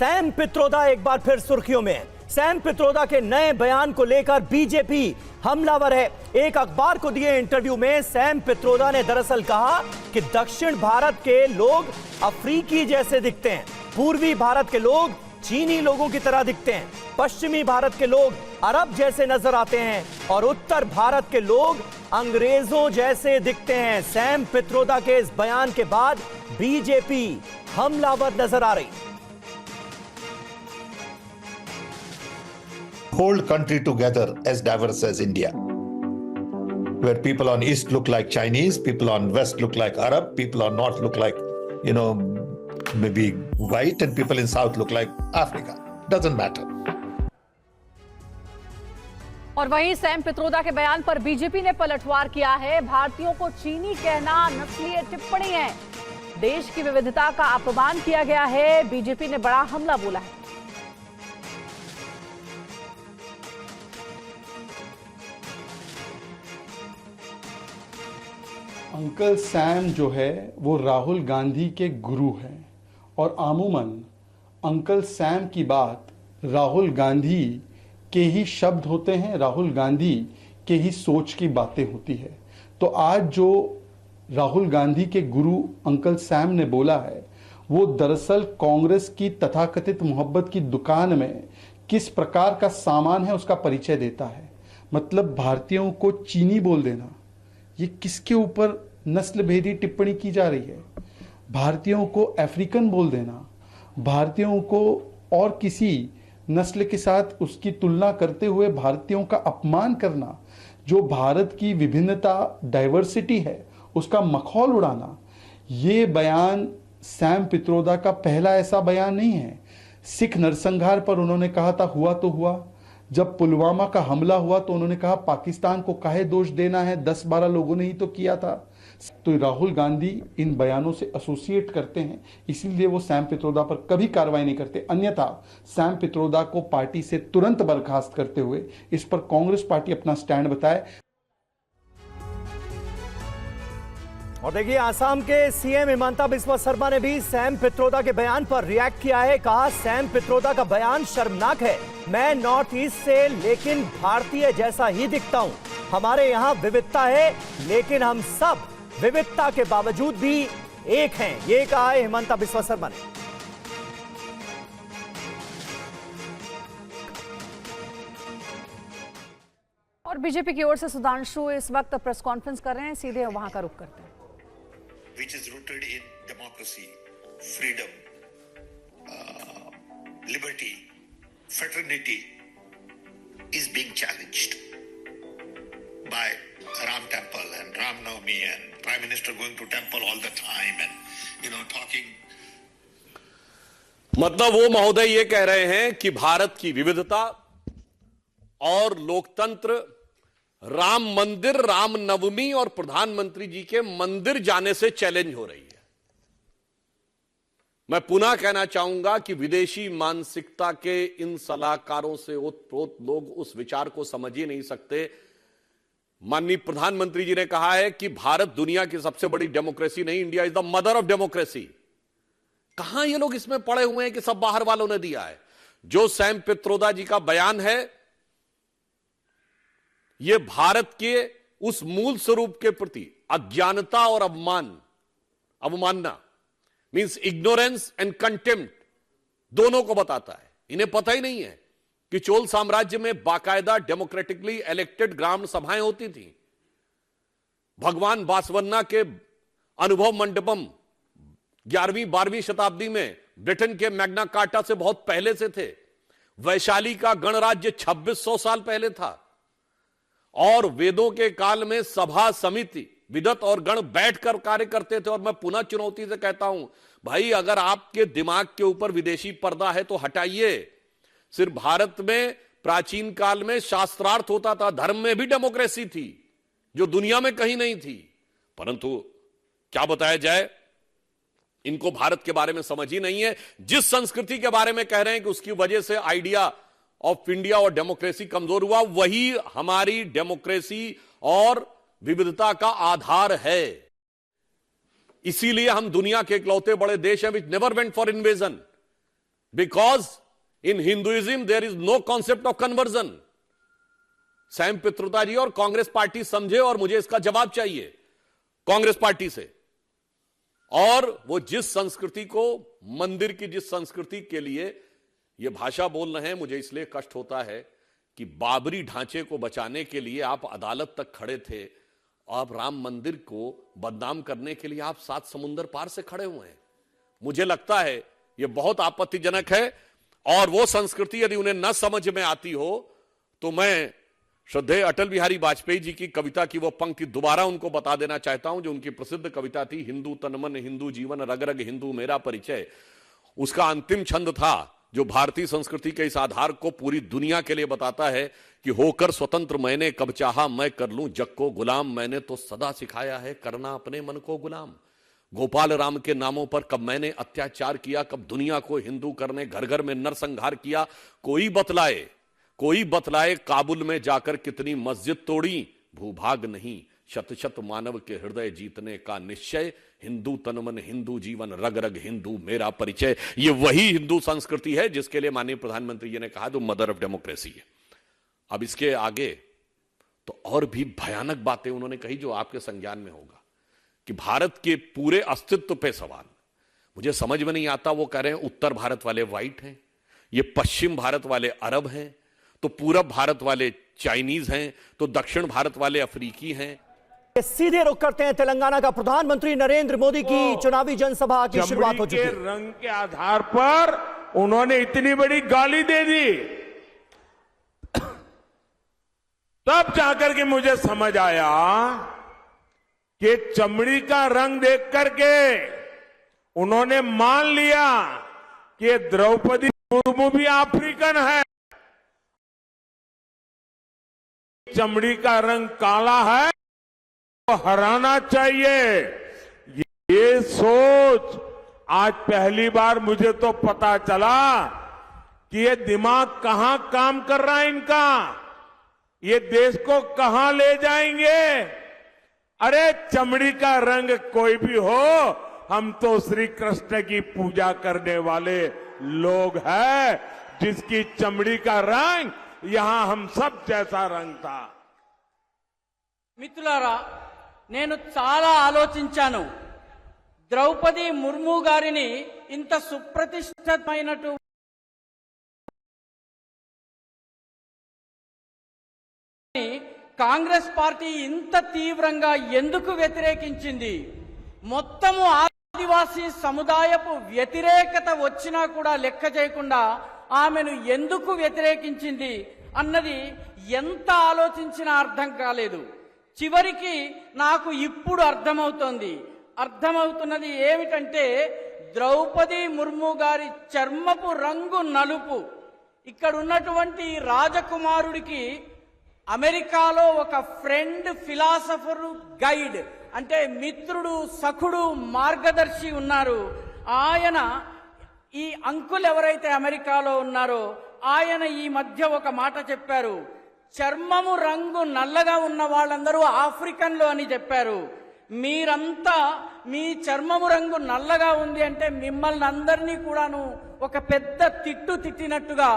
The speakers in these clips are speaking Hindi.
सैम पित्रोदा एक बार फिर सुर्खियों में है। सैम पित्रोदा के नए बयान को लेकर बीजेपी हमलावर है। एक अखबार को दिए इंटरव्यू में सैम पित्रोदा ने दरअसल कहा कि दक्षिण भारत के लोग अफ्रीकी जैसे दिखते हैं, पूर्वी भारत के लोग चीनी लोगों की तरह दिखते हैं, पश्चिमी भारत के लोग अरब जैसे नजर आते हैं और उत्तर भारत के लोग अंग्रेजों जैसे दिखते हैं। सैम पित्रोदा के इस बयान के बाद बीजेपी हमलावर नजर आ रही। Whole country together as diverse as India, where people on east look like Chinese, people on west look like Arab, people on north look like, maybe white, and people in south look like Africa. Doesn't matter. और वहीं सैम पित्रोदा के बयान पर बीजेपी ने पलटवार किया है। भारतीयों को चीनी कहना नस्लीय टिप्पणी है, देश की विविधता का अपमान किया गया है। बीजेपी ने बड़ा हमला बोला है। अंकल सैम जो है वो राहुल गांधी के गुरु हैं और आमूमन अंकल सैम की बात राहुल गांधी के ही शब्द होते हैं, राहुल गांधी के ही सोच की बातें होती है। तो आज जो राहुल गांधी के गुरु अंकल सैम ने बोला है वो दरअसल कांग्रेस की तथाकथित मोहब्बत की दुकान में किस प्रकार का सामान है उसका परिचय देता है। मतलब भारतीयों को चीनी बोल देना, ये किसके ऊपर नस्ल भेदी टिप्पणी की जा रही है? भारतीयों को अफ्रीकन बोल देना, भारतीयों को और किसी नस्ल के साथ उसकी तुलना करते हुए भारतीयों का अपमान करना, जो भारत की विभिन्नता डाइवर्सिटी है उसका मखौल उड़ाना, ये बयान सैम पित्रोदा का पहला ऐसा बयान नहीं है। सिख नरसंहार पर उन्होंने कहा था हुआ तो हुआ, जब पुलवामा का हमला हुआ तो उन्होंने कहा पाकिस्तान को काहे दोष देना है, 10-12 लोगों ने ही तो किया था। तो राहुल गांधी इन बयानों से एसोसिएट करते हैं, इसीलिए वो सैम पित्रोदा पर कभी कार्रवाई नहीं करते। अन्यथा सैम पित्रोदा को पार्टी से तुरंत बर्खास्त करते हुए इस पर कांग्रेस पार्टी अपना स्टैंड बताए। और देखिए, आसाम के सीएम हिमंता बिस्वा शर्मा ने भी सैम पित्रोदा के बयान पर रिएक्ट किया है। कहा सैम पित्रोदा का बयान शर्मनाक है। मैं नॉर्थ ईस्ट से लेकिन भारतीय जैसा ही दिखता हूं। हमारे यहां विविधता है लेकिन हम सब विविधता के बावजूद भी एक हैं, ये कहा है हिमंता बिस्वा शर्मा ने। और बीजेपी की ओर से सुधांशु इस वक्त प्रेस कॉन्फ्रेंस कर रहे हैं, सीधे वहां का रुख करते हैं। Which is rooted in democracy, freedom, liberty, fraternity, is being challenged by Ram Temple and Ram Navami and Prime Minister going to temple all the time and talking. मतलब वो महोदय ये कह रहे हैं कि भारत की विविधता और लोकतंत्र राम मंदिर, राम नवमी और प्रधानमंत्री जी के मंदिर जाने से चैलेंज हो रही है। मैं पुनः कहना चाहूंगा कि विदेशी मानसिकता के इन सलाहकारों से ओतप्रोत लोग उस विचार को समझ ही नहीं सकते। माननीय प्रधानमंत्री जी ने कहा है कि भारत दुनिया की सबसे बड़ी डेमोक्रेसी नहीं, India is the mother of democracy. कहां ये लोग इसमें पड़े हुए हैं कि सब बाहर वालों ने दिया है? जो सैम पित्रोदा जी का बयान है यह भारत के उस मूल स्वरूप के प्रति अज्ञानता और अवमानना मींस इग्नोरेंस एंड कंटेम्प्ट दोनों को बताता है। इन्हें पता ही नहीं है कि चोल साम्राज्य में बाकायदा डेमोक्रेटिकली इलेक्टेड ग्राम सभाएं होती थी। भगवान बासवन्ना के अनुभव मंडपम 11वीं-12वीं शताब्दी में ब्रिटेन के मैग्ना कार्टा से बहुत पहले से थे। वैशाली का गणराज्य 2600 साल पहले था और वेदों के काल में सभा समिति विदत और गण बैठकर कार्य करते थे। और मैं पुनः चुनौती से कहता हूं, भाई अगर आपके दिमाग के ऊपर विदेशी पर्दा है तो हटाइए। सिर्फ भारत में प्राचीन काल में शास्त्रार्थ होता था, धर्म में भी डेमोक्रेसी थी जो दुनिया में कहीं नहीं थी। परंतु क्या बताया जाए, इनको भारत के बारे में समझ ही नहीं है। जिस संस्कृति के बारे में कह रहे हैं कि उसकी वजह से आइडिया ऑफ इंडिया और डेमोक्रेसी कमजोर हुआ, वही हमारी डेमोक्रेसी और विविधता का आधार है। इसीलिए हम दुनिया के इकलौते बड़े देश हैं which never went for invasion. Because in Hinduism there is no concept of conversion. Sam Pitroda ji और कांग्रेस पार्टी समझे, और मुझे इसका जवाब चाहिए कांग्रेस पार्टी से। और वो जिस संस्कृति को, मंदिर की जिस संस्कृति के लिए ये भाषा बोल रहे हैं, मुझे इसलिए कष्ट होता है कि बाबरी ढांचे को बचाने के लिए आप अदालत तक खड़े थे, आप राम मंदिर को बदनाम करने के लिए आप 7 समुंदर पार से खड़े हुए हैं। मुझे लगता है यह बहुत आपत्तिजनक है, और वो संस्कृति यदि उन्हें न समझ में आती हो तो मैं श्रद्धेय अटल बिहारी वाजपेयी जी की कविता की वो पंक्ति दोबारा उनको बता देना चाहता हूं, जो उनकी प्रसिद्ध कविता थी, हिंदू तन मन हिंदू जीवन रग रग हिंदू मेरा परिचय। उसका अंतिम छंद था जो भारतीय संस्कृति के इस आधार को पूरी दुनिया के लिए बताता है कि होकर स्वतंत्र मैंने कब चाहा मैं कर लूं जग को गुलाम, मैंने तो सदा सिखाया है करना अपने मन को गुलाम। गोपाल राम के नामों पर कब मैंने अत्याचार किया, कब दुनिया को हिंदू करने घर घर में नरसंहार किया। कोई बतलाए काबुल में जाकर कितनी मस्जिद तोड़ी, भूभाग नहीं शत शत मानव के हृदय जीतने का निश्चय, हिंदू तनमन हिंदू जीवन रग रग हिंदू मेरा परिचय। ये वही हिंदू संस्कृति है जिसके लिए माननीय प्रधानमंत्री जी ने कहा जो मदर ऑफ डेमोक्रेसी है। अब इसके आगे तो और भी भयानक बातें उन्होंने कही जो आपके संज्ञान में होगा, कि भारत के पूरे अस्तित्व पे सवाल। मुझे समझ में नहीं आता, वो कह रहे हैं उत्तर भारत वाले व्हाइट हैं, ये पश्चिम भारत वाले अरब हैं, तो पूरब भारत वाले चाइनीज हैं, तो दक्षिण भारत वाले अफ्रीकी हैं। सीधे रुख करते हैं तेलंगाना का। प्रधानमंत्री नरेंद्र मोदी की चुनावी जनसभा की शुरुआत हो चुकी है। रंग के आधार पर उन्होंने इतनी बड़ी गाली दे दी, तब जाकर के मुझे समझ आया कि चमड़ी का रंग देख करके उन्होंने मान लिया कि द्रौपदी मुर्मू भी अफ्रीकन है। चमड़ी का रंग काला है तो हराना चाहिए, ये सोच आज पहली बार मुझे तो पता चला कि ये दिमाग कहां काम कर रहा है इनका, ये देश को कहां ले जाएंगे। अरे चमड़ी का रंग कोई भी हो, हम तो श्री कृष्ण की पूजा करने वाले लोग हैं, जिसकी चमड़ी का रंग यहां हम सब जैसा रंग था। మిత్రులారా, నేను చాలా ఆలోచించాను. ద్రౌపది ముర్ము గారిని ఇంత సుప్రతిష్ఠితమైనటు కాంగ్రెస్ పార్టీ ఇంత తీవ్రంగా ఎందుకు వ్యతిరేకించింది? మొత్తము ఆదివాసీ సముదాయపు వ్యతిరేకత వచ్చినా కూడా లెక్క చేయకుండా ఆమెను ఎందుకు వ్యతిరేకించింది అన్నది ఎంత ఆలోచించినా అర్థం కాలేదు. చివరికి నాకు ఇప్పుడు అర్థమవుతున్నది ఏమిటంటే, ద్రౌపది ముర్ము గారి చర్మపు రంగు నలుపు. ఇక్కడ ఉన్నటువంటి రాజకుమారుడికి అమెరికాలో ఒక ఫ్రెండ్, ఫిలాసఫర్, గైడ్ అంటే మిత్రుడు, సఖుడు, మార్గదర్శి ఉన్నారు. ఆయన ఈ అంకుల్ ఎవరైతే అమెరికాలో ఉన్నారో ఆయన ఈ మధ్య ఒక మాట చెప్పారు, చర్మము రంగు నల్లగా ఉన్న వాళ్ళందరూ ఆఫ్రికన్లు అని చెప్పారు. మీరంతా మీ చర్మము రంగు నల్లగా ఉంది అంటే మిమ్మల్ని అందరినీ కూడాను ఒక పెద్ద తిట్టినట్టుగా,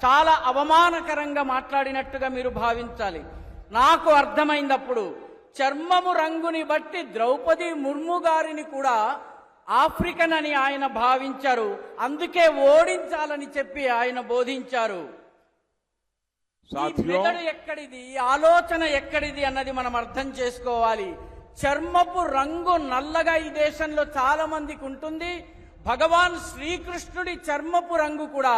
చాలా అవమానకరంగా మాట్లాడినట్టుగా మీరు భావించాలి. నాకు అర్థమైందప్పుడు చర్మము రంగుని బట్టి ద్రౌపది ముర్ము గారిని కూడా ఆఫ్రికన్ అని ఆయన భావించారు. అందుకే ఓడించాలని చెప్పి ఆయన బోధించారు. మెదడు ఎక్కడిది, ఆలోచన ఎక్కడిది అన్నది మనం అర్థం చేసుకోవాలి. చర్మపు రంగు నల్లగా ఈ దేశంలో చాలా మందికి ఉంటుంది. భగవాన్ శ్రీకృష్ణుడి చర్మపు రంగు కూడా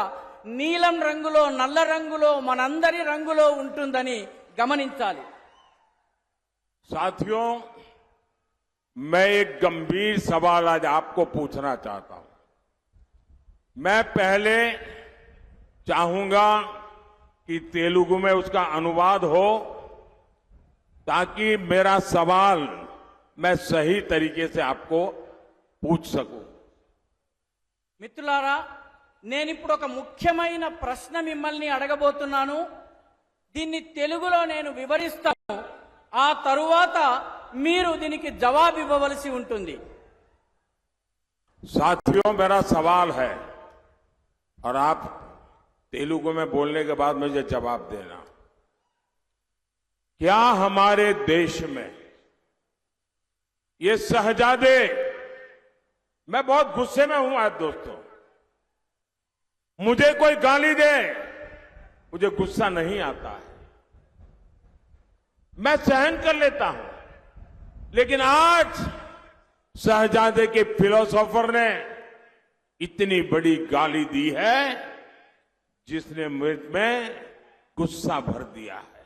నీలం రంగులో, నల్ల రంగులో, మనందరి రంగులో ఉంటుందని గమనించాలి. साथियों, मैं एक गंभीर सवाल आज आपको पूछना चाहता हूं. मैं पहले चाहूंगा कि तेलुगु में उसका अनुवाद हो, ताकि मेरा सवाल मैं सही तरीके से आपको पूछ सकूं. మిత్రులారా, నేను ఇప్పుడు ఒక ముఖ్యమైన ప్రశ్న మిమ్మల్ని అడగబోతున్నాను. దీన్ని తెలుగులో నేను వివరిస్తాను. ఆ తరువాత మీరు దీనికి జవాబు ఇవ్వవలసి ఉంటుంది. साथियों, मेरा सवाल है और आप तेलुगु में बोलने के बाद मुझे जवाब देना। क्या हमारे देश में ये शहजादे, मैं बहुत गुस्से में हूं आज दोस्तों, मुझे कोई गाली दे मुझे गुस्सा नहीं आता है, मैं सहन कर लेता हूं, लेकिन आज शहजादे के फिलोसोफर ने इतनी बड़ी गाली दी है जिसने मुझ में गुस्सा भर दिया है।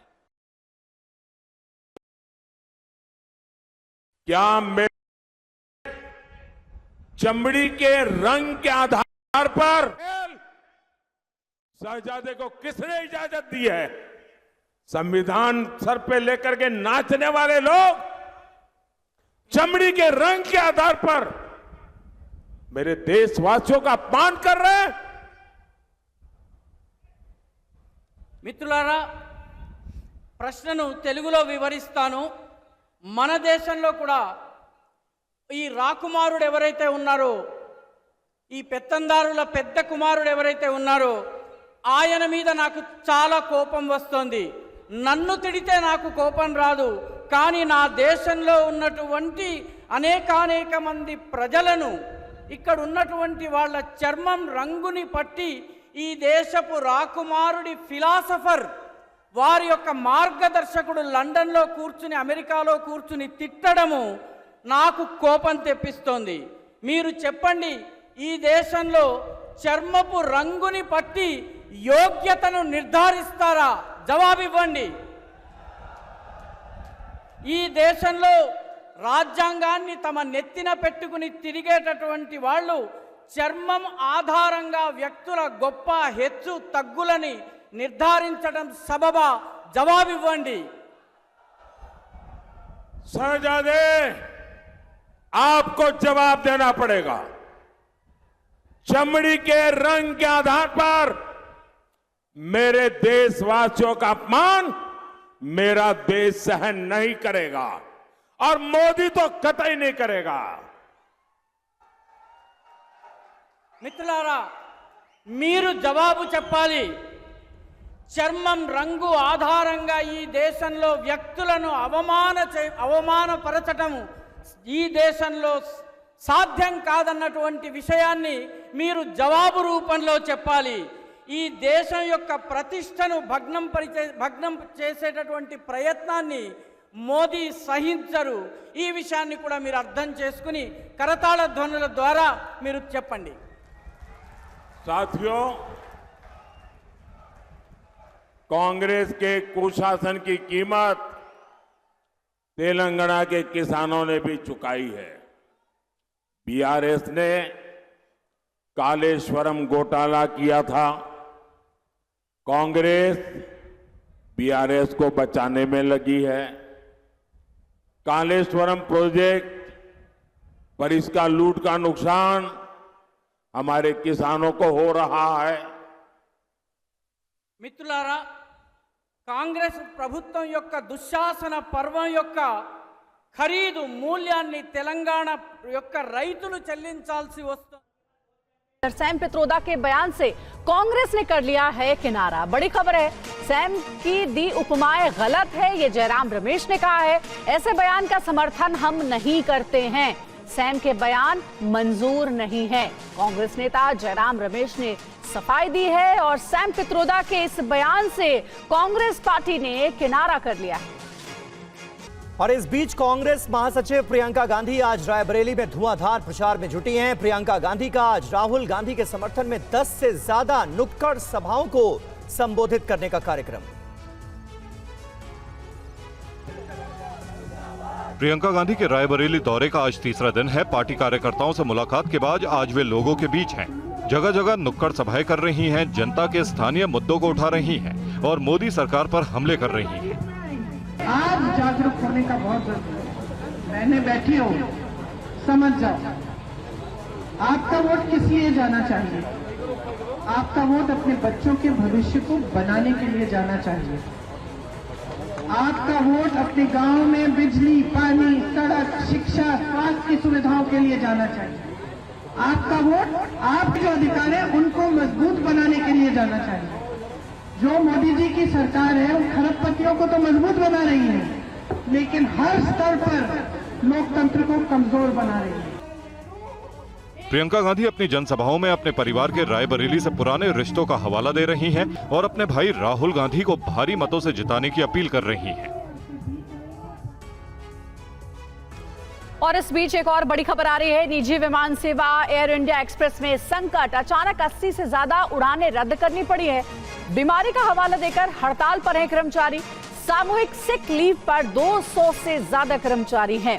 क्या मेरे चमड़ी के रंग के आधार पर शहजादे को किसने इजाजत दी है? संविधान सर पे लेकर के नाचने वाले लोग चमड़ी के रंग के आधार पर मेरे देशवासियों का अपमान कर रहे हैं। మిత్రులారా, ప్రశ్నను తెలుగులో వివరిస్తాను. మన దేశంలో కూడా ఈ రాకుమారుడు ఎవరైతే ఉన్నారో, ఈ పెత్తందారుల పెద్ద కుమారుడు ఎవరైతే ఉన్నారో ఆయన మీద నాకు చాలా కోపం వస్తుంది. నన్ను తిడితే నాకు కోపం రాదు, కానీ నా దేశంలో ఉన్నటువంటి అనేక మంది ప్రజలను, ఇక్కడ ఉన్నటువంటి వాళ్ళ చర్మం రంగుని పట్టి ఈ దేశపు రాకుమారుడి ఫిలాసఫర్ వారి యొక్క మార్గదర్శకుడు లండన్లో కూర్చుని అమెరికాలో కూర్చుని తిట్టడము నాకు కోపం తెప్పిస్తోంది. మీరు చెప్పండి, ఈ దేశంలో చర్మపు రంగుని పట్టి యోగ్యతను నిర్ధారిస్తారా? జవాబివ్వండి. ఈ దేశంలో రాజ్యాంగాన్ని తమ నెత్తిన పెట్టుకుని తిరిగేటటువంటి వాళ్ళు చర్మం ఆధారంగా వ్యక్తుల గొప్ప హెచ్చు తగ్గులని నిర్ధారించడం సబబా? జవాబివ్వండి. शहजादे, आपको जवाब देना पड़ेगा। चमड़ी के रंग के आधार पर मेरे देशवासियों का अपमान मेरा देश सहन नहीं करेगा और मोदी तो कतई नहीं करेगा। మిత్రులారా, మీరు జవాబు చెప్పాలి. చర్మం రంగు ఆధారంగా ఈ దేశంలో వ్యక్తులను అవమానపరచటము ఈ దేశంలో సాధ్యం కాదన్నటువంటి విషయాన్ని మీరు జవాబు రూపంలో చెప్పాలి. ఈ దేశం యొక్క ప్రతిష్టను భగ్నం చేసేటటువంటి ప్రయత్నాన్ని మోదీ సహించరు. ఈ విషయాన్ని కూడా మీరు అర్థం చేసుకుని కరతాళ ధ్వనుల ద్వారా మీరు చెప్పండి. साथियों, कांग्रेस के कुशासन की कीमत तेलंगाना के किसानों ने भी चुकाई है। बीआरएस ने कालेश्वरम घोटाला किया था, कांग्रेस बीआरएस को बचाने में लगी है। कालेश्वरम प्रोजेक्ट पर इसका लूट का नुकसान हमारे किसानों को हो रहा है। మిత్రులారా, కాంగ్రెస్ ప్రభుత్వం యొక్క దుశ్శాసన పర్వం యొక్క ఖరీదు మూల్యాన్ని తెలంగాణ యొక్క రైతులు చెల్లించాల్సి వస్తుంది. सैम पित्रोदा के बयान से कांग्रेस ने कर लिया है किनारा। बड़ी खबर है, सैम की दी उपमाएं गलत है, ये जयराम रमेश ने कहा है। ऐसे बयान का समर्थन हम नहीं करते हैं, सैम के बयान मंजूर नहीं है। कांग्रेस नेता जयराम रमेश ने सफाई दी है और सैम पित्रोदा के इस बयान से कांग्रेस पार्टी ने किनारा कर लिया है। और इस बीच कांग्रेस महासचिव प्रियंका गांधी आज रायबरेली में धुआंधार प्रचार में जुटी हैं। प्रियंका गांधी का आज राहुल गांधी के समर्थन में 10 से ज्यादा नुक्कड़ सभाओं को संबोधित करने का कार्यक्रम। प्रियंका गांधी के रायबरेली दौरे का आज तीसरा दिन है। पार्टी कार्यकर्ताओं से मुलाकात के बाद आज वे लोगों के बीच हैं। जगह जगह नुक्कड़ सभाएं कर रही हैं, जनता के स्थानीय मुद्दों को उठा रही हैं और मोदी सरकार पर हमले कर रही हैं। आज जागरूक होने का बहुत जरूरी है। मैंने बैठी हो, समझ जाओ, आपका वोट किस लिए जाना चाहिए? आपका वोट अपने बच्चों के भविष्य को बनाने के लिए जाना चाहिए। आपका वोट अपने गांव में बिजली, पानी, सड़क, शिक्षा, स्वास्थ्य की सुविधाओं के लिए जाना चाहिए। आपका वोट आप जो अधिकार है उनको मजबूत बनाने के लिए जाना चाहिए। जो मोदी जी की सरकार है वो खरबपतियों को तो मजबूत बना रही है, लेकिन हर स्तर पर लोकतंत्र को कमजोर बना रही है। प्रियंका गांधी अपनी जनसभाओं में अपने परिवार के रायबरेली से पुराने रिश्तों का हवाला दे रही हैं और अपने भाई राहुल गांधी को भारी मतों से जिताने की अपील कर रही हैं। और इस बीच एक और बड़ी खबर आ रही है। निजी विमान सेवा एयर इंडिया एक्सप्रेस में संकट। अचानक 80 से ज्यादा उड़ानें रद्द करनी पड़ी है। बीमारी का हवाला देकर हड़ताल पर हैं कर्मचारी। सामूहिक सिक लीव पर 200 से ज्यादा कर्मचारी हैं।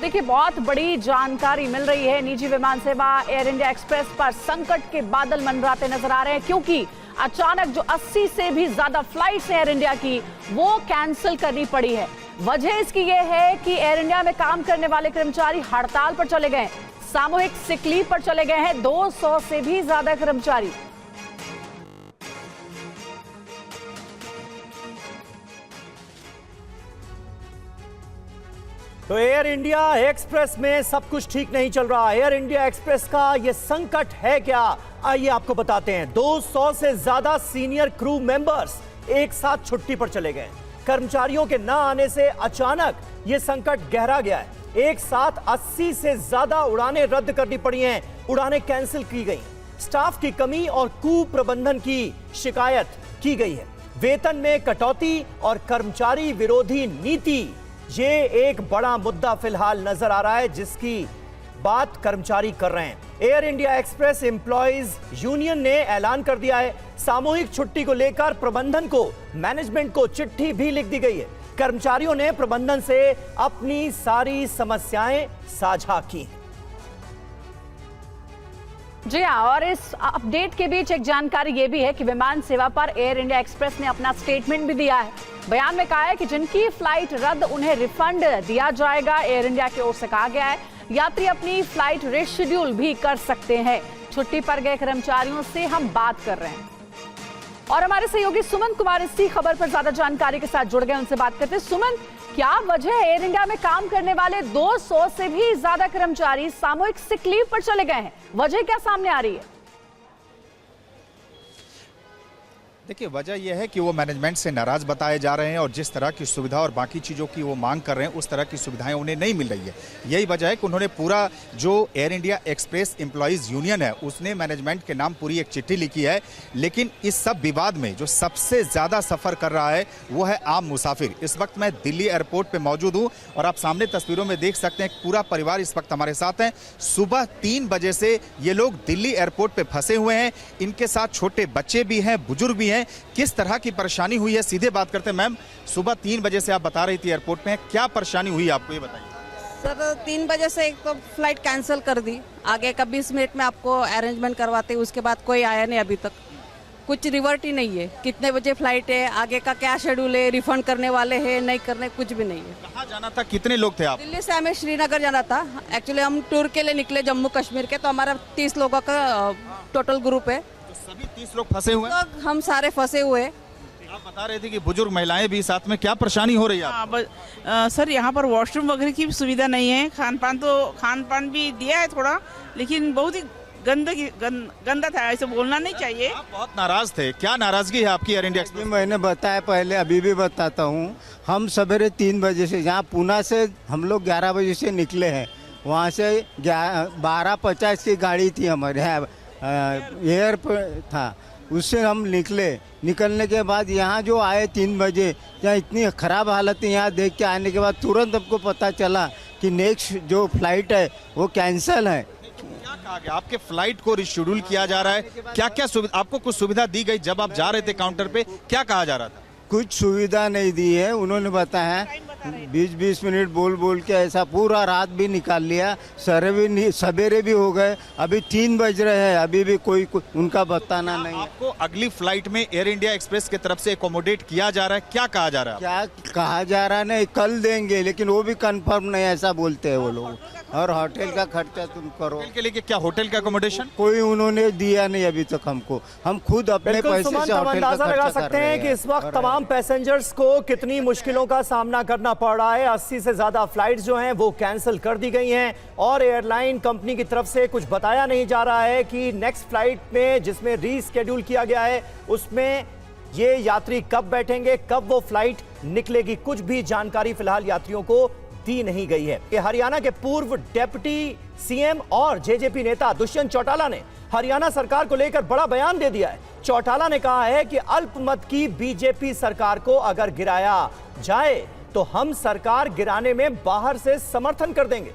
देखिए, बहुत बड़ी जानकारी मिल रही है। निजी विमान सेवा एयर इंडिया एक्सप्रेस पर संकट के बादल मंडराते नजर आ रहे हैं, क्योंकि अचानक जो 80 से भी ज्यादा फ्लाइट्स एयर इंडिया की वो कैंसिल करनी पड़ी है। वजह इसकी ये है कि एयर इंडिया में काम करने वाले कर्मचारी हड़ताल पर चले गए, सामूहिक सिक लीव पर चले गए हैं 200 से भी ज्यादा कर्मचारी। तो एयर इंडिया एक्सप्रेस में सब कुछ ठीक नहीं चल रहा। एयर इंडिया एक्सप्रेस का यह संकट है क्या, आइए आपको बताते हैं। 200 से ज्यादा सीनियर क्रू मेंबर्स एक साथ छुट्टी पर चले गए। कर्मचारियों के न आने से अचानक यह संकट गहरा गया है। एक साथ 80 से ज्यादा उड़ानें रद्द करनी पड़ी हैं, उड़ानें कैंसिल की गई। स्टाफ की कमी और कुप्रबंधन की शिकायत की गई है। वेतन में कटौती और कर्मचारी विरोधी नीति, ये एक बड़ा मुद्दा फिलहाल नजर आ रहा है, जिसकी बात कर्मचारी कर रहे हैं। Air India express employees union ने ऐलान कर दिया है, सामूहिक छुट्टी को लेकर प्रबंधन को, मैनेजमेंट को चिट्ठी भी लिख दी गई है। कर्मचारियों ने प्रबंधन से अपनी सारी समस्याएं साझा की। जी हाँ, और इस अपडेट के बीच एक जानकारी ये भी है कि विमान सेवा पर एयर इंडिया एक्सप्रेस ने अपना स्टेटमेंट भी दिया है। बयान में कहा है कि जिनकी फ्लाइट रद्द उन्हें रिफंड दिया जाएगा। एयर इंडिया की ओर से कहा गया है यात्री अपनी फ्लाइट रिशेड्यूल भी कर सकते हैं। छुट्टी पर गए कर्मचारियों से हम बात कर रहे हैं और हमारे सहयोगी सुमन कुमार इसी खबर पर ज्यादा जानकारी के साथ जुड़ गए, उनसे बात करते हैं। सुमन, क्या वजह है एयर इंडिया में काम करने वाले 200 से भी ज्यादा कर्मचारी सामूहिक सिक लीव पर चले गए हैं? वजह क्या सामने आ रही है? देखिए, वजह यह है कि वो मैनेजमेंट से नाराज बताए जा रहे हैं और जिस तरह की सुविधा और बाकी चीज़ों की वो मांग कर रहे हैं उस तरह की सुविधाएं उन्हें नहीं मिल रही है। यही वजह है कि उन्होंने पूरा जो air India express employees union है उसने मैनेजमेंट के नाम पूरी एक चिट्ठी लिखी है। लेकिन इस सब विवाद में जो सबसे ज़्यादा सफ़र कर रहा है वो है आम मुसाफिर। इस वक्त मैं दिल्ली एयरपोर्ट पर मौजूद हूँ और आप सामने तस्वीरों में देख सकते हैं पूरा परिवार इस वक्त हमारे साथ है। सुबह 3 बजे से ये लोग दिल्ली एयरपोर्ट पर फंसे हुए हैं। इनके साथ छोटे बच्चे भी हैं, बुजुर्ग भी हैं। किस तरह की परेशानी हुई है सीधे बात करते हैं। मैम, सुबह 3 बजे से आप बता रही थी एयरपोर्ट में, क्या परेशानी हुई आपको ये बताइए। सर, 3 बजे से एक तो फ्लाइट कैंसिल कर दी, आगे का 20 मिनट में आपको अरेंजमेंट करवाते, उसके बाद कोई आया नहीं, अभी तक कुछ रिवर्ट ही नहीं है। कितने बजे फ्लाइट है, आगे का क्या शेड्यूल है, रिफंड करने वाले हैं नहीं करने, कुछ भी नहीं है। कहाँ जाना था, कितने लोग थे आप? दिल्ली से हमें श्रीनगर जाना था। एक्चुअली हम टूर के लिए निकले जम्मू कश्मीर के, तो हमारा 30 लोगों का टोटल ग्रुप है। सभी 30 लोग फंसे हुए हैं? तो हम सारे फंसे हुए हैं। आप बता रहे थे कि बुजुर्ग महिलाएं भी साथ में, क्या परेशानी हो रही है? सर, यहाँ पर वॉशरूम वगैरह की भी सुविधा नहीं है। खान पान भी दिया है थोड़ा, लेकिन बहुत ही गंदा था, ऐसे बोलना नहीं चाहिए। आप बहुत नाराज थे, क्या नाराजगी है आपकी एयर इंडिया एक्सप्रेस? मैंने बताया पहले, अभी भी बताता हूँ। हम सवेरे 3 बजे से, यहाँ पूना से हम लोग 11 बजे से निकले हैं। वहाँ से 12:50 की गाड़ी थी हमारे यहाँ, एयर पर था, उससे हम निकलने के बाद यहाँ जो आए 3 बजे, यहाँ इतनी ख़राब हालत है। यहाँ देख के आने के बाद तुरंत हमको पता चला कि नेक्स्ट जो फ्लाइट है वो कैंसिल है। क्या कहा गया? आपके फ्लाइट को रिशेड्यूल किया जा रहा है, क्या क्या सुविधा, आपको कुछ सुविधा दी गई जब आप जा रहे थे काउंटर पे, क्या कहा जा रहा था? कुछ सुविधा नहीं दी है, उन्होंने बताया 20-20 मिनट बोल के ऐसा पूरा रात भी निकाल लिया, सवेरे भी हो गए, अभी 3 बज रहे हैं, अभी भी कोई उनका बताना नहीं है। आपको अगली फ्लाइट में एयर इंडिया एक्सप्रेस की तरफ से एकोमोडेट किया जा रहा है, क्या कहा जा रहा है? क्या कहा जा रहा है नहीं, कल देंगे, लेकिन वो भी कंफर्म नहीं, ऐसा बोलते हैं वो लोग। और होटल का खर्चा तुम करो। होटल के लिए क्या होटल का एकोमोडेशन कोई उन्होंने दिया नहीं अभी तक हमको, हम खुद अपने पैसे से होटल का अंदाजा लगा खर्चा सकते कर रहे हैं कि इस वक्त तमाम पैसेंजर्स को कितनी मुश्किलों का सामना करना पड़ रहा है। 80 से ज्यादा फ्लाइट्स जो हैं वो कैंसिल कर दी गई हैं और एयरलाइन कंपनी की तरफ से कुछ बताया नहीं जा रहा है कि नेक्स्ट फ्लाइट में जिसमें रीस्केड्यूल किया गया है उसमें ये यात्री कब बैठेंगे, कब वो फ्लाइट निकलेगी, कुछ भी जानकारी फिलहाल यात्रियों को दी नहीं गई है। कि हरियाणा के पूर्व डेप्यूटी सीएम और जेजेपी नेता दुष्यंत चौटाला ने हरियाणा सरकार को लेकर बड़ा बयान दे दिया है। चौटाला ने कहा है कि अल्पमत की बीजेपी सरकार को अगर गिराया जाए तो हम सरकार गिराने में बाहर से समर्थन कर देंगे।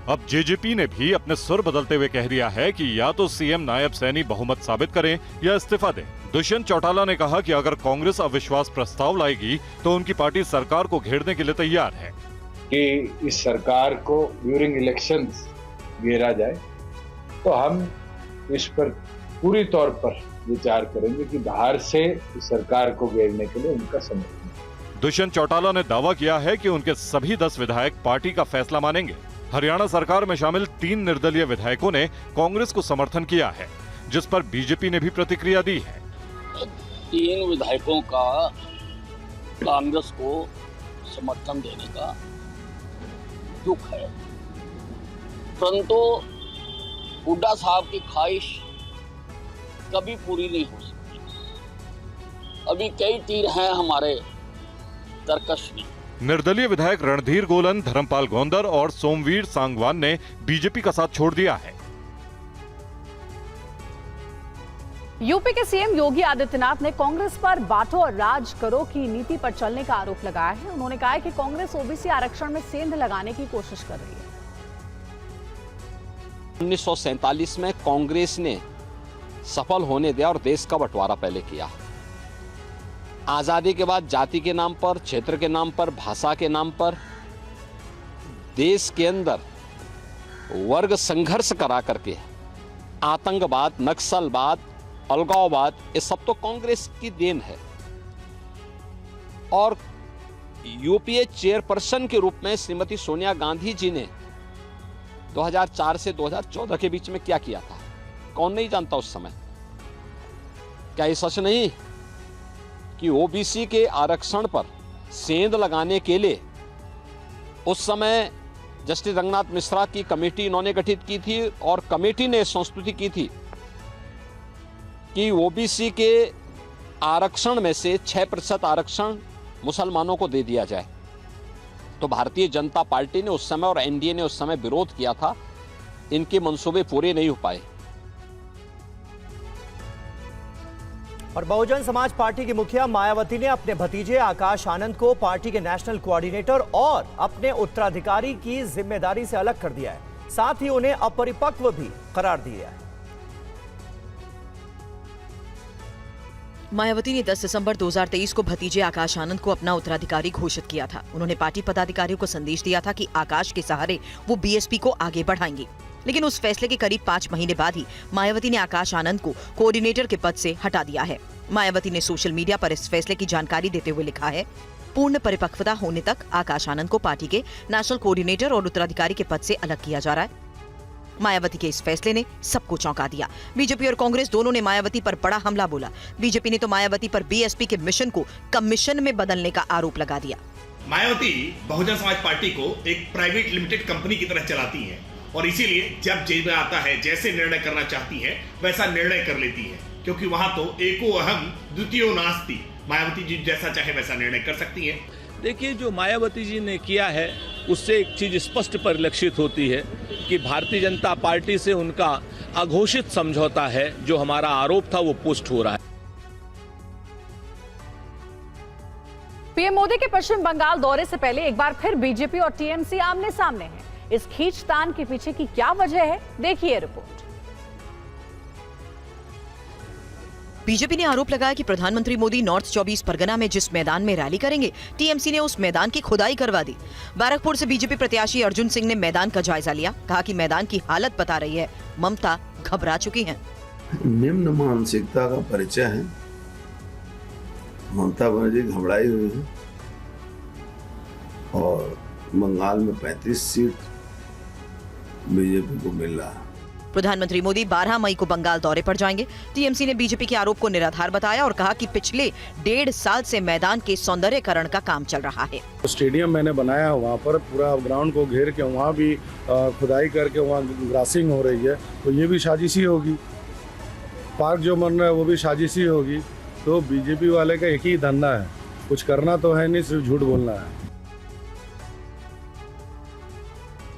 अब जेजेपी ने भी अपने सुर बदलते हुए कह दिया है कि या तो सीएम नायब सैनी बहुमत साबित करें या इस्तीफा दें। दुष्यंत चौटाला ने कहा कि अगर कांग्रेस अविश्वास प्रस्ताव लाएगी तो उनकी पार्टी सरकार को घेरने के लिए तैयार है। कि इस सरकार को ड्यूरिंग इलेक्शंस घेरा जाए तो हम इस पर पूरी तौर पर विचार करेंगे कि बाहर से इस सरकार को घेरने के लिए उनका समर्थन। दुष्यंत चौटाला ने दावा किया है कि उनके सभी 10 विधायक पार्टी का फैसला मानेंगे। हरियाणा सरकार में शामिल 3 निर्दलीय विधायकों ने कांग्रेस को समर्थन किया है, जिस पर बीजेपी ने भी प्रतिक्रिया दी है। 3 विधायकों का कांग्रेस को समर्थन देने का दुख है, परंतु हुड्डा साहब की ख्वाहिश कभी पूरी नहीं हो सकती। अभी कई तीर हैं हमारे तरकश में। निर्दलीय विधायक रणधीर गोलन, धर्मपाल गौंदर और सोमवीर सांगवान ने बीजेपी का साथ छोड़ दिया है। यूपी के सीएम योगी आदित्यनाथ ने कांग्रेस पर बांटो और राज करो की नीति पर चलने का आरोप लगाया है। उन्होंने कहा है कि कांग्रेस ओबीसी आरक्षण में सेंध लगाने की कोशिश कर रही है। 1947 में कांग्रेस ने सफल होने दिया और देश का बंटवारा पहले किया। आजादी के बाद जाति के नाम पर, क्षेत्र के नाम पर, भाषा के नाम पर देश के अंदर वर्ग संघर्ष करा करके आतंकवाद, नक्सलवाद, अलगाववाद, ये सब तो कांग्रेस की देन है। और यूपीए चेयरपर्सन के रूप में श्रीमती सोनिया गांधी जी ने 2004 से 2014 के बीच में क्या किया था, कौन नहीं जानता उस समय। क्या ये सच नहीं कि ओबीसी के आरक्षण पर सेंध लगाने के लिए उस समय जस्टिस रंगनाथ मिश्रा की कमेटी इन्होंने गठित की थी और कमेटी ने संस्तुति की थी कि ओबीसी के आरक्षण में से 6% आरक्षण मुसलमानों को दे दिया जाए। तो भारतीय जनता पार्टी ने उस समय और एनडीए ने उस समय विरोध किया था। इनके मंसूबे पूरे नहीं हो पाए। और बहुजन समाज पार्टी की मुखिया मायावती ने अपने भतीजे आकाश आनंद को पार्टी के नेशनल कोऑर्डिनेटर और अपने उत्तराधिकारी की जिम्मेदारी से अलग कर दिया है। साथ ही उन्हें अपरिपक्व भी करार दिया है। मायावती ने 10 दिसंबर 2023 को भतीजे आकाश आनंद को अपना उत्तराधिकारी घोषित किया था। उन्होंने पार्टी पदाधिकारियों को संदेश दिया था कि आकाश के सहारे वो बीएसपी को आगे बढ़ाएंगी। लेकिन उस फैसले के करीब 5 महीने बाद ही मायावती ने आकाश आनंद को कोऑर्डिनेटर के पद से हटा दिया है। मायावती ने सोशल मीडिया पर इस फैसले की जानकारी देते हुए लिखा है, पूर्ण परिपक्वता होने तक आकाश आनंद को पार्टी के नेशनल कोऑर्डिनेटर और उत्तराधिकारी के पद से अलग किया जा रहा है। मायावती के इस फैसले ने सबको चौंका दिया। बीजेपी और कांग्रेस दोनों ने मायावती पर बड़ा हमला बोला। बीजेपी ने तो मायावती पर बीएसपी के मिशन को कमीशन में बदलने का आरोप लगा दिया। मायावती बहुजन समाज पार्टी को एक प्राइवेट लिमिटेड कंपनी की तरह चलाती है और इसीलिए जब जेब में आता है जैसे निर्णय करना चाहती है वैसा निर्णय कर लेती है, क्योंकि वहां तो एको अहम द्वितीयो नास्ति। मायावती जी जैसा चाहे वैसा निर्णय कर सकती है। देखिए, जो मायावती जी ने किया है उससे एक चीज स्पष्ट परिलक्षित होती है कि भारतीय जनता पार्टी से उनका अघोषित समझौता है। जो हमारा आरोप था वो पुष्ट हो रहा है। पीएम मोदी के पश्चिम बंगाल दौरे से पहले एक बार फिर बीजेपी और टीएमसी आमने सामने हैं। इस खींचतान के पीछे की क्या वजह है, देखिए रिपोर्ट। बीजेपी ने आरोप लगाया कि प्रधानमंत्री मोदी नॉर्थ 24 परगना में जिस मैदान में रैली करेंगे, टीएमसी ने उस मैदान की खुदाई करवा दी। बैरकपुर से बीजेपी प्रत्याशी अर्जुन सिंह ने मैदान का जायजा लिया। कहा कि मैदान की हालत बता रही है, ममता घबरा चुकी हैं। निम्न मानसिकता का परिचय है। ममता बनर्जी घबराई हुई है और बंगाल में 35 सीट बीजेपी को मिल रहा है। प्रधानमंत्री मोदी 12 मई को बंगाल दौरे पर जाएंगे। टीएमसी ने बीजेपी के आरोप को निराधार बताया और कहा कि पिछले 1.5 साल से मैदान के सौंदर्यीकरण का काम चल रहा है। स्टेडियम मैंने बनाया, वहाँ पर पूरा ग्राउंड को घेर के वहाँ भी खुदाई करके वहाँ ग्रासिंग हो रही है, तो ये भी साजिशी होगी। पार्क जो बन रहा है वो भी साजिशी होगी। तो बीजेपी वाले का एक ही धंधा है, कुछ करना तो है नहीं, सिर्फ झूठ बोलना है।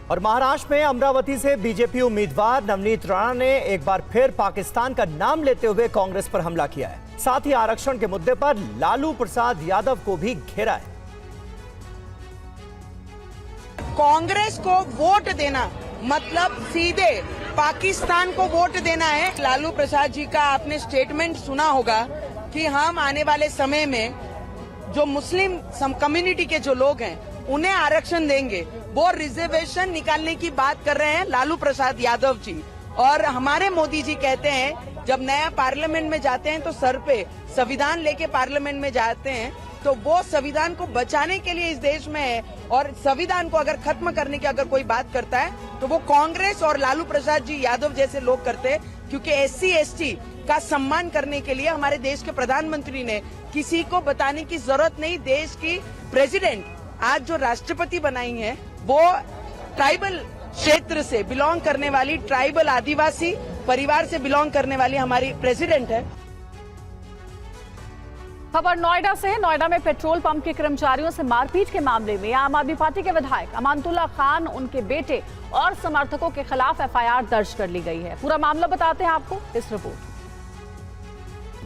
और महाराष्ट्र में अमरावती से बीजेपी उम्मीदवार नवनीत राणा ने एक बार फिर पाकिस्तान का नाम लेते हुए कांग्रेस पर हमला किया है। साथ ही आरक्षण के मुद्दे पर लालू प्रसाद यादव को भी घेरा है। कांग्रेस को वोट देना मतलब सीधे पाकिस्तान को वोट देना है। लालू प्रसाद जी का आपने स्टेटमेंट सुना होगा कि हम आने वाले समय में जो मुस्लिम कम्युनिटी के जो लोग हैं उन्हें आरक्षण देंगे। वो रिजर्वेशन निकालने की बात कर रहे हैं लालू प्रसाद यादव जी। और हमारे मोदी जी कहते हैं जब नया पार्लियामेंट में जाते हैं तो सर पे संविधान लेके पार्लियामेंट में जाते हैं, तो वो संविधान को बचाने के लिए इस देश में है। और संविधान को अगर खत्म करने की अगर कोई बात करता है तो वो कांग्रेस और लालू प्रसाद जी यादव जैसे लोग करते हैं, क्योंकि SC/ST का सम्मान करने के लिए हमारे देश के प्रधानमंत्री ने किसी को बताने की जरूरत नहीं। देश की प्रेसिडेंट आज जो राष्ट्रपति बनाई है वो ट्राइबल क्षेत्र से बिलोंग करने वाली, ट्राइबल आदिवासी परिवार से बिलोंग करने वाली हमारी प्रेसिडेंट है। खबर नोएडा से। नोएडा में पेट्रोल पंप के कर्मचारियों से मारपीट के मामले में आम आदमी पार्टी के विधायक अमानतुल्लाह खान, उनके बेटे और समर्थकों के खिलाफ FIR दर्ज कर ली गई है। पूरा मामला बताते हैं आपको इस रिपोर्ट।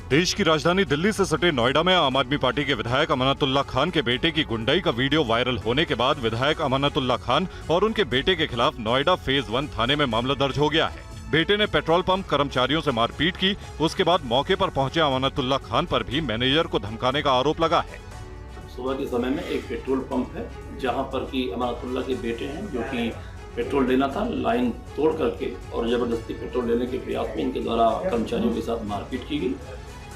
देश की राजधानी दिल्ली से सटे नोएडा में आम आदमी पार्टी के विधायक अमानतुल्लाह खान के बेटे की गुंडाई का वीडियो वायरल होने के बाद विधायक अमानतुल्लाह खान और उनके बेटे के खिलाफ नोएडा फेज 1 थाने में मामला दर्ज हो गया है। बेटे ने पेट्रोल पंप कर्मचारियों से मारपीट की। उसके बाद मौके पर पहुंचे अमानतुल्लाह खान पर भी मैनेजर को धमकाने का आरोप लगा है। सुबह के समय में एक पेट्रोल पंप है जहां पर कि अमानतुल्लाह के बेटे हैं जो कि पेट्रोल लेना था, लाइन तोड़ करके और जबरदस्ती पेट्रोल लेने के प्रयास में इनके द्वारा कर्मचारियों के साथ मारपीट की गई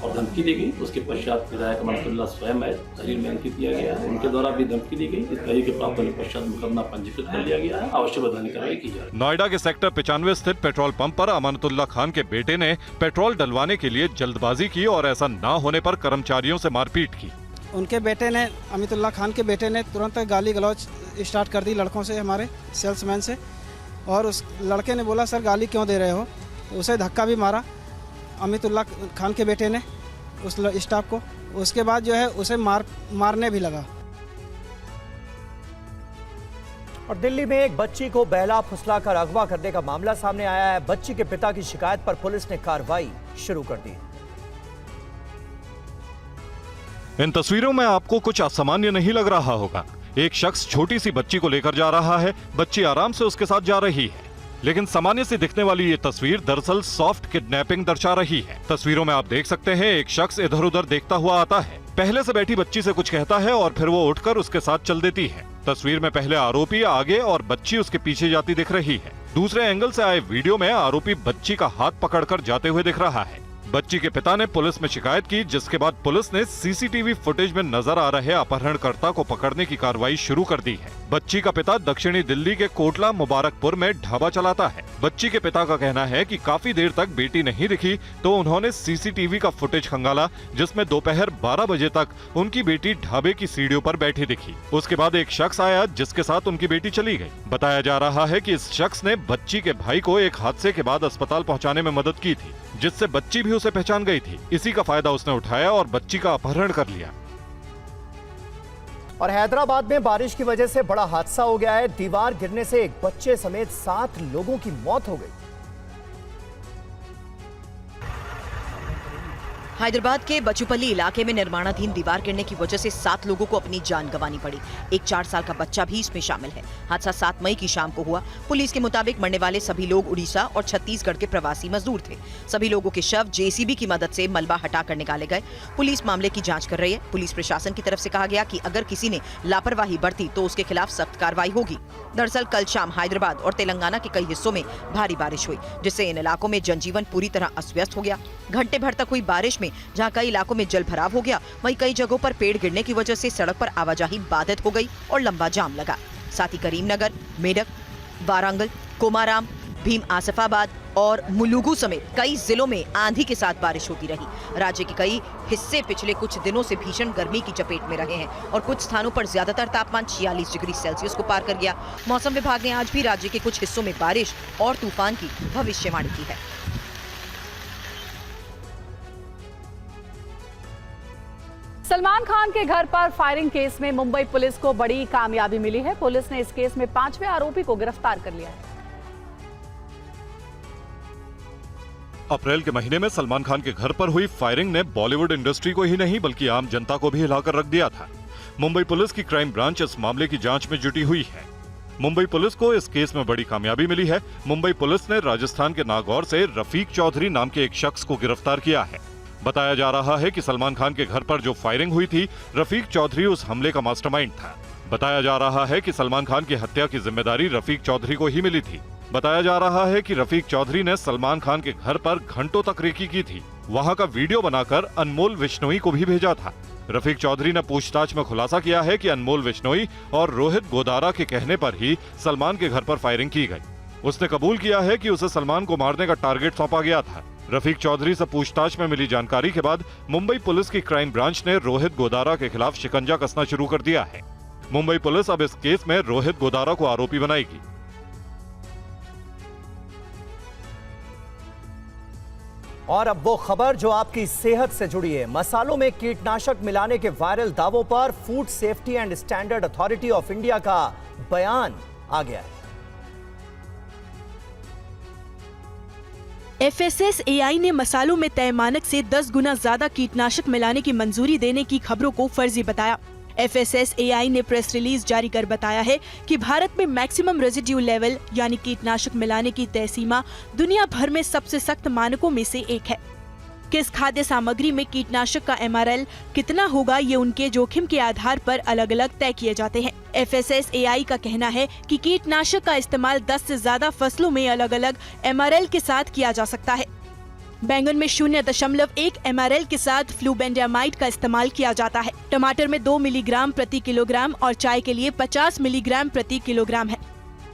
और धमकी दी गई। उसके पश्चात विधायक अमानतुल्लाह स्वयं आए, तहरीर में अंकित किया गया है, उनके द्वारा भी धमकी दी गई। इस तहरीर के प्राप्त होने के पश्चात मुकदमा पंजीकृत कर लिया गया है, आवश्यक वैधानिक कार्रवाई की जा रही है। नोएडा के सेक्टर 95 स्थित पेट्रोल पंप पर अमानतुल्लाह खान के बेटे ने पेट्रोल डलवाने के लिए जल्दबाजी की और ऐसा न होने पर कर्मचारियों से मारपीट की। उनके बेटे ने, अमानतुल्लाह खान के बेटे ने तुरंत गाली गलौज स्टार्ट कर दी लड़कों से, हमारे सेल्समैन से। और उस लड़के ने बोला सर गाली क्यों दे रहे हो, तो उसे धक्का भी मारा अमानतुल्लाह खान के बेटे ने उस स्टाफ को। उसके बाद जो है उसे मारने भी लगा। और दिल्ली में एक बच्ची को बहला फुसला कर अगवा करने का मामला सामने आया है। बच्ची के पिता की शिकायत पर पुलिस ने कार्रवाई शुरू कर दी। इन तस्वीरों में आपको कुछ असामान्य नहीं लग रहा होगा। एक शख्स छोटी सी बच्ची को लेकर जा रहा है। बच्ची आराम से उसके साथ जा रही है, लेकिन सामान्य से दिखने वाली ये तस्वीर दरअसल सॉफ्ट किडनैपिंग दर्शा रही है। तस्वीरों में आप देख सकते हैं एक शख्स इधर उधर देखता हुआ आता है, पहले से बैठी बच्ची से कुछ कहता है और फिर वो उठकर उसके साथ चल देती है। तस्वीर में पहले आरोपी आगे और बच्ची उसके पीछे जाती दिख रही है। दूसरे एंगल से आए वीडियो में आरोपी बच्ची का हाथ पकड़कर जाते हुए दिख रहा है। बच्ची के पिता ने पुलिस में शिकायत की, जिसके बाद पुलिस ने सीसीटीवी फुटेज में नजर आ रहे अपहरणकर्ता को पकड़ने की कार्रवाई शुरू कर दी है। बच्ची का पिता दक्षिणी दिल्ली के कोटला मुबारकपुर में ढाबा चलाता है। बच्ची के पिता का कहना है कि काफी देर तक बेटी नहीं दिखी तो उन्होंने सीसीटीवी का फुटेज खंगाला, जिसमें दोपहर 12 बजे तक उनकी बेटी ढाबे की सीढ़ियों पर बैठी दिखी। उसके बाद एक शख्स आया जिसके साथ उनकी बेटी चली गई। बताया जा रहा है कि इस शख्स ने बच्ची के भाई को एक हादसे के बाद अस्पताल पहुंचाने में मदद की थी, जिससे बच्ची भी उसे पहचान गई थी। इसी का फायदा उसने उठाया और बच्ची का अपहरण कर लिया। और हैदराबाद में बारिश की वजह से बड़ा हादसा हो गया है। दीवार गिरने से एक बच्चे समेत 7 लोगों की मौत हो गई। हैदराबाद के बचुपल्ली इलाके में निर्माणाधीन दीवार गिरने की वजह से 7 लोगों को अपनी जान गंवानी पड़ी। एक 4 साल का बच्चा भी इसमें शामिल है। हादसा 7 मई की शाम को हुआ। पुलिस के मुताबिक मरने वाले सभी लोग उड़ीसा और छत्तीसगढ़ के प्रवासी मजदूर थे। सभी लोगों के शव जेसीबी की मदद से मलबा हटाकर निकाले गए। पुलिस मामले की जांच कर रही है। पुलिस प्रशासन की तरफ से कहा गया कि अगर किसी ने लापरवाही बरती तो उसके खिलाफ सख्त कार्रवाई होगी। दरअसल कल शाम हैदराबाद और तेलंगाना के कई हिस्सों में भारी बारिश हुई, जिससे इन इलाकों में जनजीवन पूरी तरह अस्त व्यस्त हो गया। घंटे भर तक हुई बारिश में जहां कई इलाकों में जल भराव हो गया, वहीं कई जगहों पर पेड़ गिरने की वजह से सड़क पर आवाजाही बाधित हो गई और लंबा जाम लगा। साथ ही करीमनगर, मेरठ, वारंगल, कोमाराम, भीम आसिफाबाद और मुलुगु समेत कई जिलों में आंधी के साथ बारिश होती रही। राज्य के कई हिस्से पिछले कुछ दिनों से भीषण गर्मी की चपेट में रहे हैं और कुछ स्थानों पर ज्यादातर तापमान 46 डिग्री सेल्सियस को पार कर गया। मौसम विभाग ने आज भी राज्य के कुछ हिस्सों में बारिश और तूफान की भविष्यवाणी की है। सलमान खान के घर पर फायरिंग केस में मुंबई पुलिस को बड़ी कामयाबी मिली है। पुलिस ने इस केस में 5वें आरोपी को गिरफ्तार कर लिया है। अप्रैल के महीने में सलमान खान के घर पर हुई फायरिंग ने बॉलीवुड इंडस्ट्री को ही नहीं बल्कि आम जनता को भी हिलाकर रख दिया था। मुंबई पुलिस की क्राइम ब्रांच इस मामले की जांच में जुटी हुई है। मुंबई पुलिस को इस केस में बड़ी कामयाबी मिली है। मुंबई पुलिस ने राजस्थान के नागौर से रफीक चौधरी नाम के एक शख्स को गिरफ्तार किया है। बताया जा रहा है कि सलमान खान के घर पर जो फायरिंग हुई थी, रफीक चौधरी उस हमले का मास्टरमाइंड था। बताया जा रहा है कि सलमान खान की हत्या की जिम्मेदारी रफीक चौधरी को ही मिली थी। बताया जा रहा है कि रफीक चौधरी ने सलमान खान के घर पर घंटों तक रेकी की थी। वहां का वीडियो बनाकर अनमोल विश्नोई को भी भेजा था। रफीक चौधरी ने पूछताछ में खुलासा किया है कि अनमोल विश्नोई और रोहित गोदारा के कहने पर ही सलमान के घर पर फायरिंग की गई। उसने कबूल किया है कि उसे सलमान को मारने का टारगेट सौंपा गया था। रफीक चौधरी से पूछताछ में मिली जानकारी के बाद मुंबई पुलिस की क्राइम ब्रांच ने रोहित गोदारा के खिलाफ शिकंजा कसना शुरू कर दिया है। मुंबई पुलिस अब इस केस में रोहित गोदारा को आरोपी बनाएगी। और अब वो खबर जो आपकी सेहत से जुड़ी है। मसालों में कीटनाशक मिलाने के वायरल दावों पर food safety and standard authority of India का बयान आ गया है। FSSAI ने मसालों में तय मानक से 10 गुना ज्यादा कीटनाशक मिलाने की मंजूरी देने की खबरों को फर्जी बताया। FSSAI ने प्रेस रिलीज जारी कर बताया है कि भारत में मैक्सिमम रेजिड्यू लेवल यानी कीटनाशक मिलाने की तय सीमा दुनिया भर में सबसे सख्त मानकों में से एक है। किस खाद्य सामग्री में कीटनाशक का MRL कितना होगा, ये उनके जोखिम के आधार पर अलग अलग तय किए जाते हैं। FSSAI का कहना है कि कीटनाशक का इस्तेमाल 10 से ज्यादा फसलों में अलग अलग MRL के साथ किया जा सकता है। बैंगन में 0.1 MRL के साथ फ्लूबेंडामाइड का इस्तेमाल किया जाता है। टमाटर में 2 मिलीग्राम प्रति किलोग्राम और चाय के लिए 50 मिलीग्राम प्रति किलोग्राम है।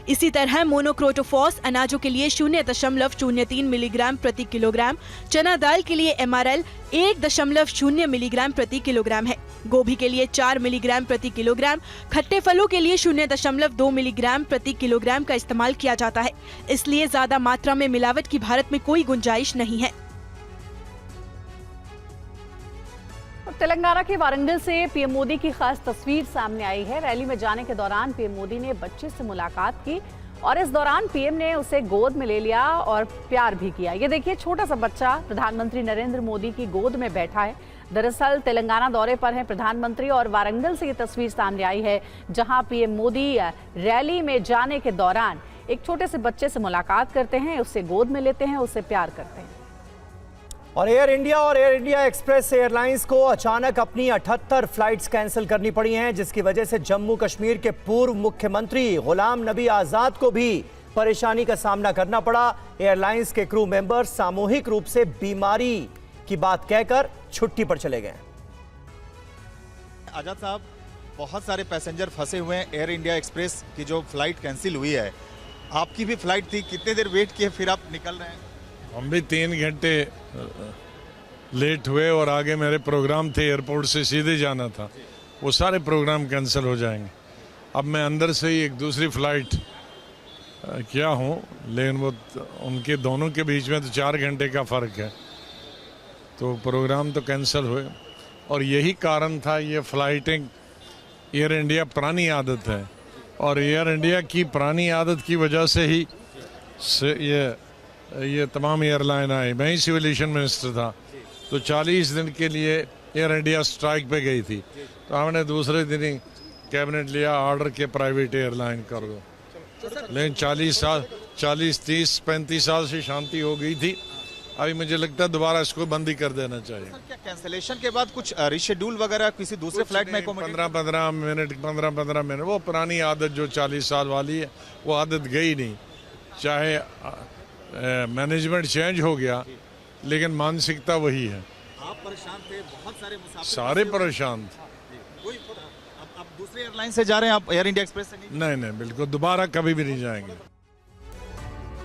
इसी तरह मोनोक्रोटोफॉस अनाजों के लिए 0.03 मिलीग्राम प्रति किलोग्राम, चना दाल के लिए MRL 1.0 मिलीग्राम प्रति किलोग्राम है। गोभी के लिए 4 मिलीग्राम प्रति किलोग्राम, खट्टे फलों के लिए 0.2 मिलीग्राम प्रति किलोग्राम का इस्तेमाल किया जाता है। इसलिए ज्यादा मात्रा में मिलावट की भारत में कोई गुंजाइश नहीं है। तेलंगाना के वारंगल से पीएम मोदी की खास तस्वीर सामने आई है। रैली में जाने के दौरान पीएम मोदी ने बच्चे से मुलाकात की और इस दौरान पीएम ने उसे गोद में ले लिया और प्यार भी किया। ये देखिए, छोटा सा बच्चा प्रधानमंत्री नरेंद्र मोदी की गोद में बैठा है। दरअसल तेलंगाना दौरे पर हैं प्रधानमंत्री और वारंगल से ये तस्वीर सामने आई है, जहां पीएम मोदी रैली में जाने के दौरान एक छोटे से बच्चे से मुलाकात करते हैं, उससे गोद में लेते हैं, उससे प्यार करते हैं। और एयर इंडिया एक्सप्रेस एयरलाइंस को अचानक अपनी 78 फ्लाइट्स कैंसिल करनी पड़ी हैं, जिसकी वजह से जम्मू कश्मीर के पूर्व मुख्यमंत्री गुलाम नबी आजाद को भी परेशानी का सामना करना पड़ा। एयरलाइंस के क्रू मेंबर सामूहिक रूप से बीमारी की बात कहकर छुट्टी पर चले गए। आजाद साहब, बहुत सारे पैसेंजर फंसे हुए हैं। एयर इंडिया एक्सप्रेस की जो फ्लाइट कैंसिल हुई है, आपकी भी फ्लाइट थी, कितने देर वेट किए फिर आप निकल रहे हैं? हम भी 3 घंटे लेट हुए और आगे मेरे प्रोग्राम थे, एयरपोर्ट से सीधे जाना था, वो सारे प्रोग्राम कैंसिल हो जाएंगे। अब मैं अंदर से ही एक दूसरी फ्लाइट किया हूँ, लेकिन वो उनके दोनों के बीच में तो 4 घंटे का फ़र्क है, तो प्रोग्राम तो कैंसिल हुए। और यही कारण था, ये फ्लाइटिंग एयर इंडिया पुरानी आदत है और एयर इंडिया की पुरानी आदत की वजह से ही ये तमाम एयरलाइन आई। मैं ही सिविल एविएशन मिनिस्टर था, तो 40 दिन के लिए एयर इंडिया स्ट्राइक पे गई थी, तो हमने दूसरे दिन ही कैबिनेट लिया ऑर्डर के प्राइवेट एयरलाइन कर दो। लेकिन 40, 30, 35 साल से शांति हो गई थी, अभी मुझे लगता है दोबारा इसको बंद ही कर देना चाहिए। क्या कैंसिलेशन के बाद कुछ रिशेड्यूल वगैरह किसी दूसरे फ्लाइट में 15 मिनट, वो पुरानी आदत जो 40 साल वाली है, वो आदत गई नहीं। चाहे मैनेजमेंट चेंज हो गया, लेकिन मानसिकता वही है। आप परेशान थे, बहुत सारे मुसाफिर सारे परेशान थे। अब दूसरे एयरलाइन से जा रहे हैं आप, एयर इंडिया एक्सप्रेस से नहीं? नहीं, बिल्कुल दोबारा कभी भी नहीं जाएंगे।